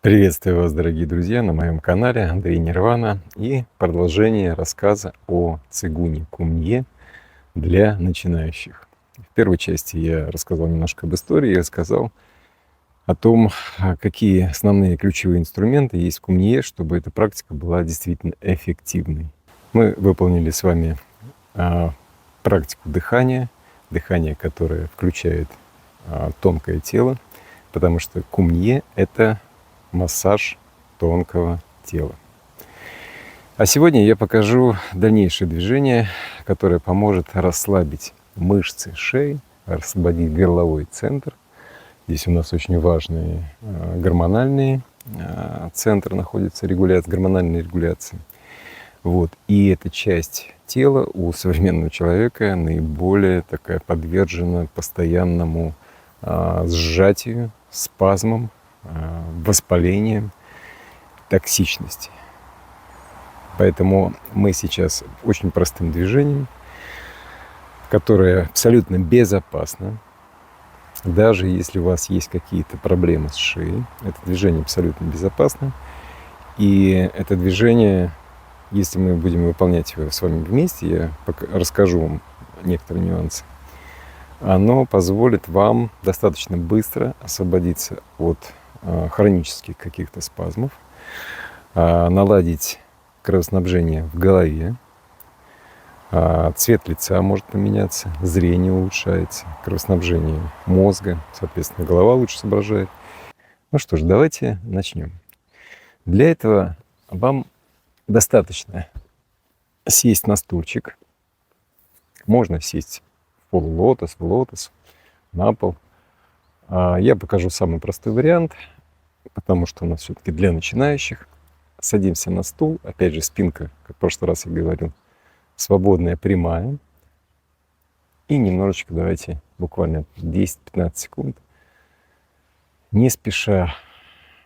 Приветствую вас, дорогие друзья, на моем канале Андрей Нирвана и продолжение рассказа о цигуне кумье для начинающих. В первой части я рассказал немножко об истории, я рассказал о том, какие основные ключевые инструменты есть в кумье, чтобы эта практика была действительно эффективной. Мы выполнили с вами практику дыхания, которое включает тонкое тело, потому что кумье — это массаж тонкого тела. А сегодня я покажу дальнейшее движение, которое поможет расслабить мышцы шеи, освободить горловой центр. Здесь у нас очень важные гормональные центры находятся, гормональной регуляции. Вот. И эта часть тела у современного человека наиболее такая подвержена постоянному сжатию, спазмам, воспалением, токсичности. Поэтому мы сейчас очень простым движением, которое абсолютно безопасно, даже если у вас есть какие-то проблемы с шеей, это движение абсолютно безопасно. И это движение, если мы будем выполнять его с вами вместе, я расскажу вам некоторые нюансы, оно позволит вам достаточно быстро освободиться от хронических каких-то спазмов, наладить кровоснабжение в голове, цвет лица может поменяться, зрение улучшается, кровоснабжение мозга, соответственно, голова лучше соображает. Ну что ж, давайте начнем. Для этого вам достаточно сесть на стульчик. Можно сесть в полулотос, в лотос, на пол. Я покажу самый простой вариант, потому что у нас все-таки для начинающих. Садимся на стул, опять же спинка, как в прошлый раз я говорил, свободная, прямая. И немножечко давайте, буквально 10-15 секунд, не спеша.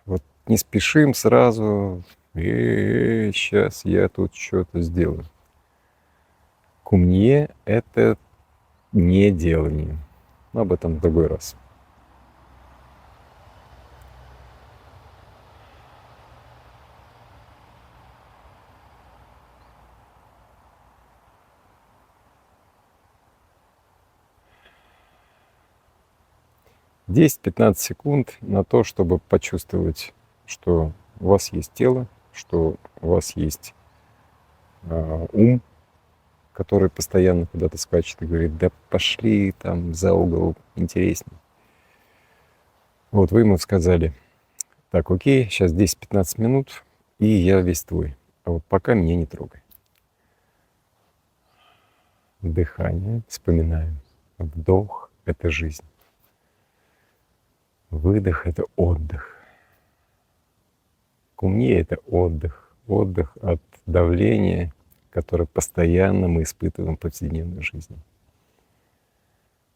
Вот не спешим сразу, сейчас я тут что-то сделаю. Кумье — это не делание. Но об этом в другой раз. Десять 15 секунд на то, чтобы почувствовать, что у вас есть тело, что у вас есть ум, который постоянно куда-то скачет и говорит: да пошли там за угол, интереснее. Вот вы ему сказали: так, окей, сейчас 10-15 минут, и я весь твой. А вот пока меня не трогай. Дыхание, вспоминаем. Вдох — это жизнь. Выдох — это отдых. Кумье — это отдых. Отдых от давления, которое постоянно мы испытываем в повседневной жизни.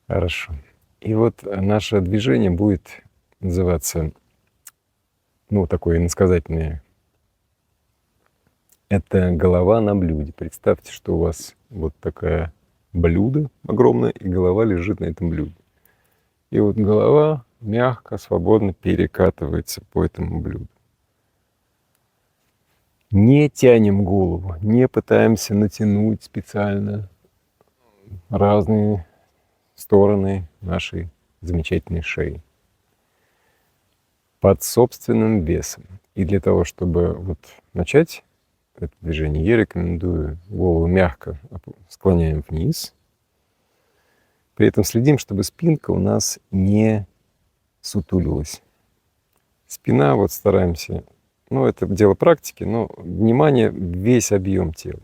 Хорошо. И вот наше движение будет называться, такое иносказательное. Это голова на блюде. Представьте, что у вас вот такое блюдо огромное, и голова лежит на этом блюде. И вот голова мягко, свободно перекатывается по этому блюду. Не тянем голову, не пытаемся натянуть специально разные стороны нашей замечательной шеи под собственным весом. И для того, чтобы вот начать это движение, я рекомендую голову мягко склоняем вниз. При этом следим, чтобы спинка у нас не сутулилась. Спина вот стараемся, это дело практики, но внимание, весь объем тела.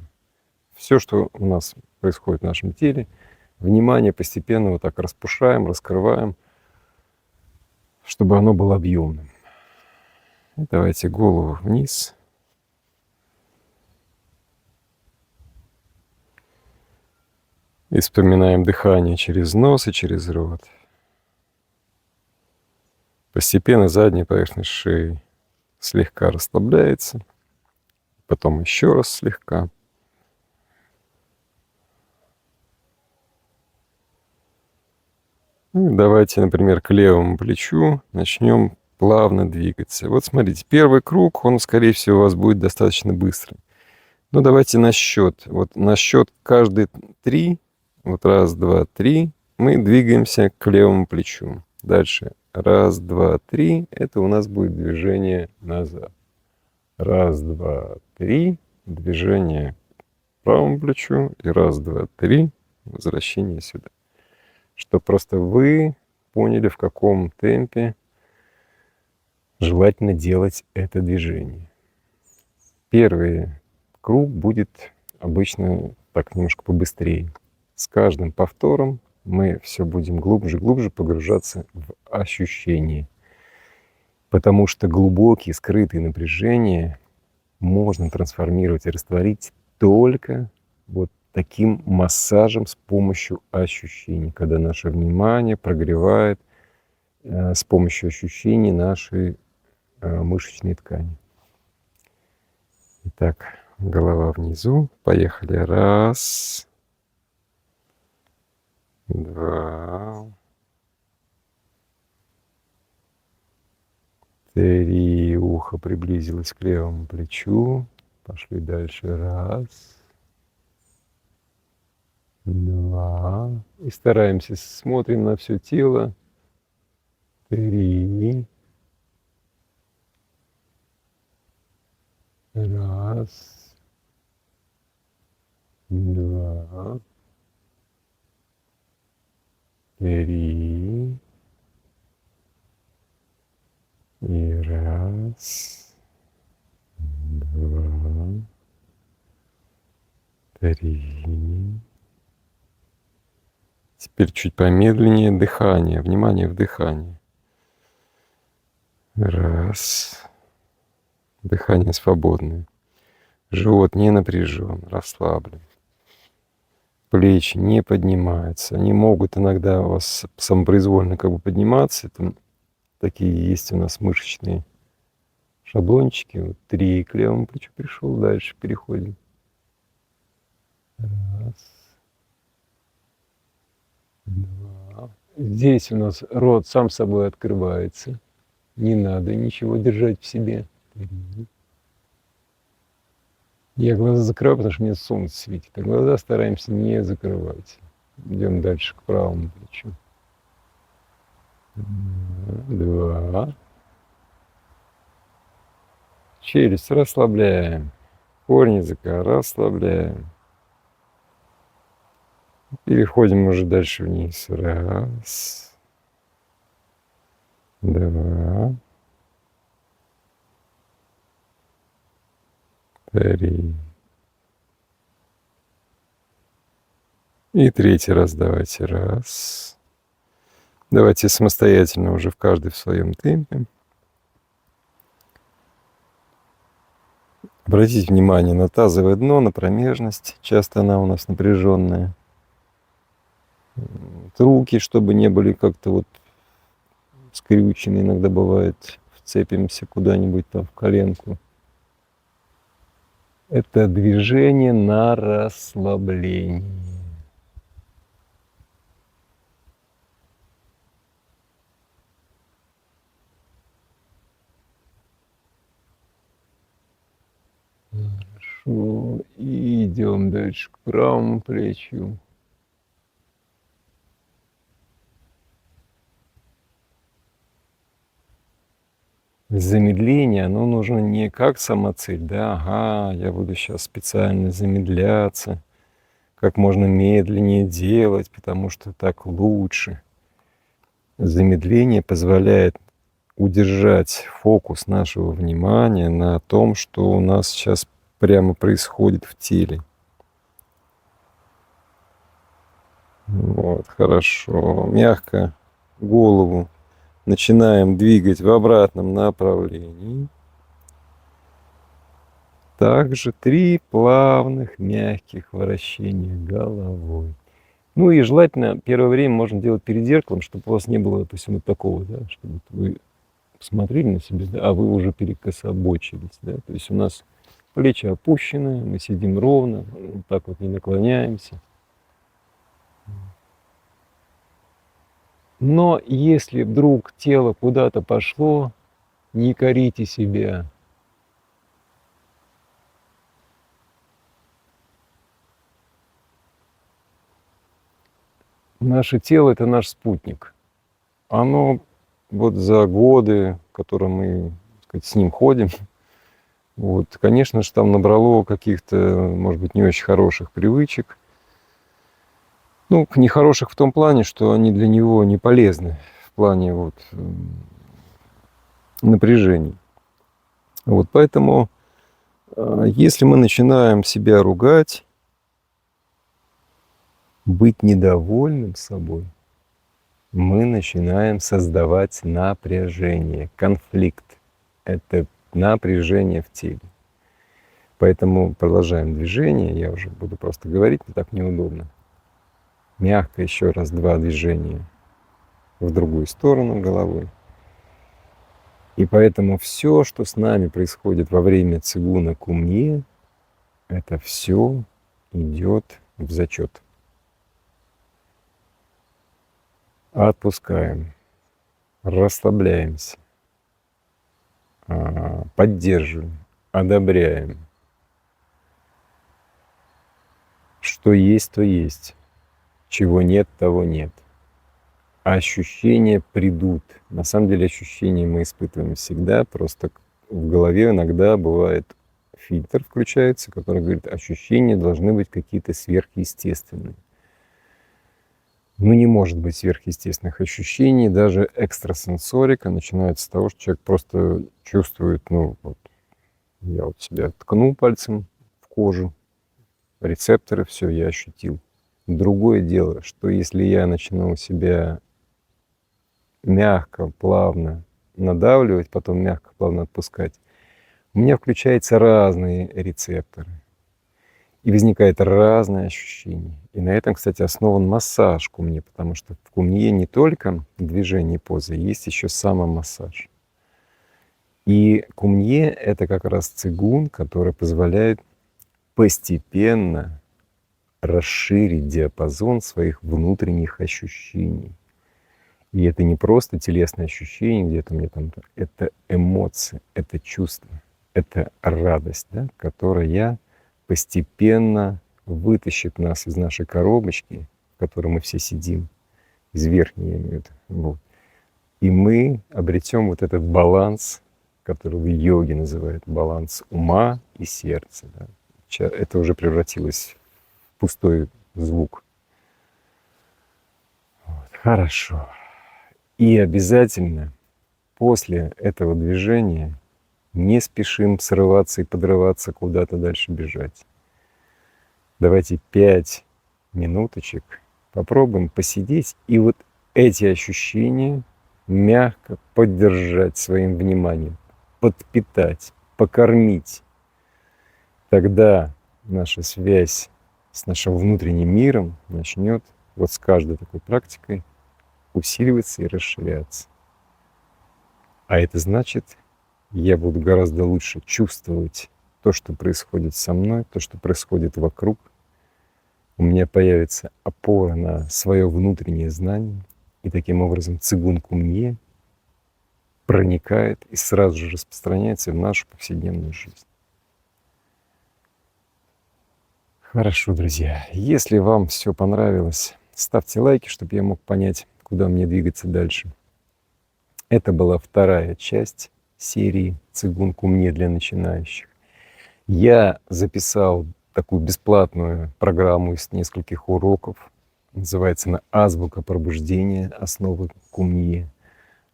Все, что у нас происходит в нашем теле, внимание постепенно вот так распушаем, раскрываем, чтобы оно было объемным. И давайте голову вниз. И вспоминаем дыхание через нос и через рот. Постепенно задняя поверхность шеи слегка расслабляется, потом еще раз слегка. И давайте, например, к левому плечу начнем плавно двигаться. Вот смотрите, первый круг, он, скорее всего, у вас будет достаточно быстрый. Ну, давайте на счет. Вот на счет каждые 3, вот раз, два, три, мы двигаемся к левому плечу. Дальше раз, два, три, это у нас будет движение назад. Раз, два, три, движение к правому плечу. И раз, два, три, возвращение сюда. Чтобы просто вы поняли, в каком темпе желательно делать это движение. Первый круг будет обычно так немножко побыстрее. С каждым повтором мы все будем глубже и глубже погружаться в ощущения. Потому что глубокие скрытые напряжения можно трансформировать и растворить только вот таким массажем с помощью ощущений, когда наше внимание прогревает с помощью ощущений нашей мышечной ткани. Итак, голова внизу. Поехали. Раз, два, три. Ухо приблизилось к левому плечу. Пошли дальше. Раз, два. И стараемся, смотрим на все тело. 3. Раз, два, 3. И раз, два, 3. Теперь чуть помедленнее дыхание. Внимание в дыхании. Раз. Дыхание свободное. Живот не напряжен, расслаблен. Плечи не поднимаются. Они могут иногда у вас самопроизвольно как бы подниматься. Это такие есть у нас мышечные шаблончики. Вот 3 к левому плечу пришел. Дальше переходим. Раз. Два. Здесь у нас рот сам собой открывается. Не надо ничего держать в себе. 3. Я глаза закрываю, потому что мне солнце светит. А глаза стараемся не закрывать. Идем дальше к правому плечу. 2. Челюсть расслабляем. Корень языка расслабляем. Переходим уже дальше вниз. Раз. 2. 3. И 3-й раз давайте. Раз. Давайте самостоятельно уже в каждый в своем темпе. Обратите внимание на тазовое дно, на промежность. Часто она у нас напряженная. Руки, чтобы не были как-то вот скрючены. Иногда бывает, вцепимся куда-нибудь там в коленку. Это движение на расслабление. Хорошо. И идем дальше к правому плечу. Замедление, оно нужно не как самоцель, да, ага, я буду сейчас специально замедляться, как можно медленнее делать, потому что так лучше. Замедление позволяет удержать фокус нашего внимания на том, что у нас сейчас прямо происходит в теле. Вот, хорошо. Мягко голову начинаем двигать в обратном направлении. Также 3 плавных, мягких вращения головой. Ну и желательно первое время можно делать перед зеркалом, чтобы у вас не было, допустим, вот такого, да, чтобы вы посмотрели на себя, да, а вы уже перекособочились, да, то есть у нас плечи опущены, мы сидим ровно, вот так вот не наклоняемся. Но если вдруг тело куда-то пошло, Не корите себя. Наше тело – это наш спутник. Оно вот за годы, которые мы, так сказать, с ним ходим, вот, конечно же, там набрало каких-то, может быть, не очень хороших привычек. Ну, нехороших в том плане, что они для него не полезны в плане вот напряжений. Вот поэтому, если мы начинаем себя ругать, быть недовольным собой, мы начинаем создавать напряжение, конфликт. Это напряжение в теле. Поэтому продолжаем движение. Я уже буду просто говорить, но так неудобно. Мягко еще раз 2 движения в другую сторону головой. И поэтому все, что с нами происходит во время цигуна кумье, это все идет в зачет. Отпускаем, расслабляемся, поддерживаем, одобряем. Что есть, то есть. Чего нет, того нет. Ощущения придут. На самом деле ощущения мы испытываем всегда, просто в голове иногда бывает фильтр включается, который говорит, ощущения должны быть какие-то сверхъестественные. Ну, не может быть сверхъестественных ощущений, даже экстрасенсорика начинается с того, что человек просто чувствует, ну, вот, я вот себя ткну пальцем в кожу, рецепторы, все, я ощутил. Другое дело, что если я начну себя мягко, плавно надавливать, потом мягко, плавно отпускать, у меня включаются разные рецепторы. И возникает разное ощущение. И на этом, кстати, основан массаж кумье, потому что в кумье не только движение позы, есть еще самомассаж. И кумье — это как раз цигун, который позволяет постепенно расширить диапазон своих внутренних ощущений. И это не просто телесные ощущения, где-то мне там, это эмоции, это чувства, это радость, да, которая постепенно вытащит нас из нашей коробочки, в которой мы все сидим, из верхней, я имею в виду, вот. И мы обретем вот этот баланс, который в йоге называют баланс ума и сердца. Да. Это уже превратилось в пустой звук. Вот. Хорошо. И обязательно после этого движения не спешим срываться и подрываться, куда-то дальше бежать. Давайте 5 минуточек попробуем посидеть и вот эти ощущения мягко поддержать своим вниманием, подпитать, покормить. Тогда наша связь с нашим внутренним миром начнет вот с каждой такой практикой усиливаться и расширяться. А это значит, я буду гораздо лучше чувствовать то, что происходит со мной, то, что происходит вокруг. У меня появится опора на свое внутреннее знание, и таким образом цигун кумье проникает и сразу же распространяется в нашу повседневную жизнь. Хорошо, друзья. Если вам все понравилось, ставьте лайки, чтобы я мог понять, куда мне двигаться дальше. Это была 2-я часть серии «Цигун кумье для начинающих». Я записал такую бесплатную программу из нескольких уроков. Называется она «Азбука пробуждения. Основы кумье».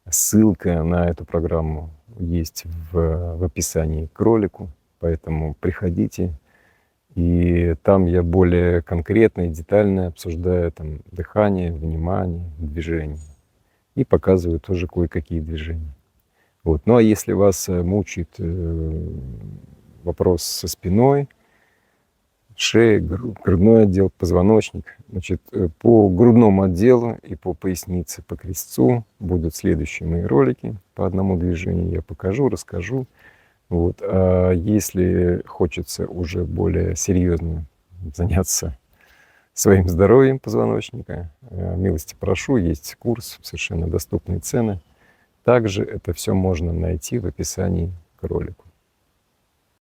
Ссылка на эту программу есть в описании к ролику, поэтому приходите. И там я более конкретно и детально обсуждаю там дыхание, внимание, движение. И показываю тоже кое-какие движения. Вот. Ну а если вас мучает вопрос со спиной, шея, грудной отдел, позвоночник, значит, по грудному отделу и по пояснице, по крестцу будут следующие мои ролики. По одному движению я покажу, расскажу. Вот. А если хочется уже более серьезно заняться своим здоровьем позвоночника, милости прошу, есть курс, совершенно доступные цены. также это все можно найти в описании к ролику.